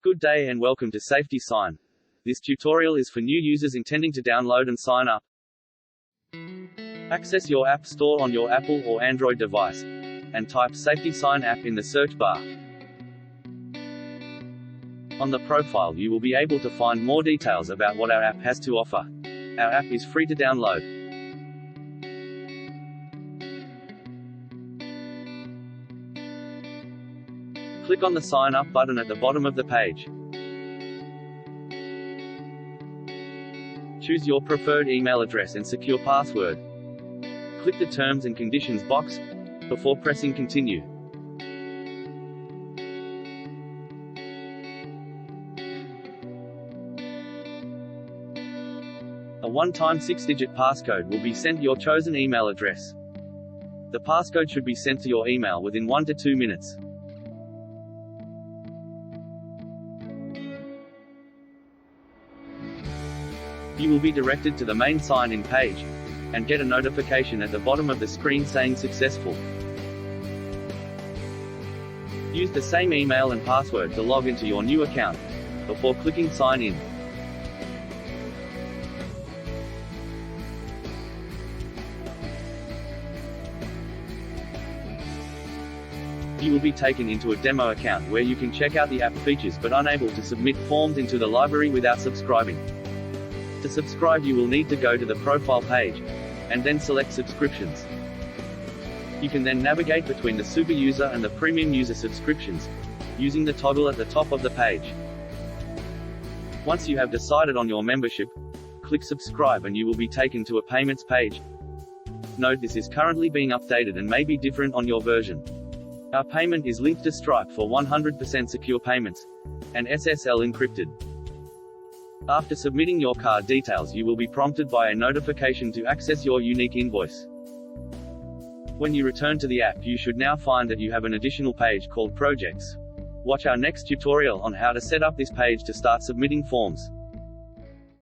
Good day and welcome to Safety Sign. This tutorial is for new users intending to download and sign up. Access your App Store on your Apple or Android device, and type Safety Sign app in the search bar. On the profile you will be able to find more details about what our app has to offer. Our app is free to download. Click on the Sign Up button at the bottom of the page. Choose your preferred email address and secure password. Click the Terms and Conditions box before pressing Continue. A one-time 6-digit passcode will be sent to your chosen email address. The passcode should be sent to your email within 1 to 2 minutes. You will be directed to the main sign-in page, and get a notification at the bottom of the screen saying Successful. Use the same email and password to log into your new account, before clicking Sign In. You will be taken into a demo account where you can check out the app features but unable to submit forms into the library without subscribing. To subscribe you will need to go to the profile page, and then select Subscriptions. You can then navigate between the Super User and the Premium User subscriptions, using the toggle at the top of the page. Once you have decided on your membership, click Subscribe and you will be taken to a payments page. Note this is currently being updated and may be different on your version. Our payment is linked to Stripe for 100% secure payments, and SSL encrypted. After submitting your card details you will be prompted by a notification to access your unique invoice. When you return to the app you should now find that you have an additional page called Projects. Watch our next tutorial on how to set up this page to start submitting forms.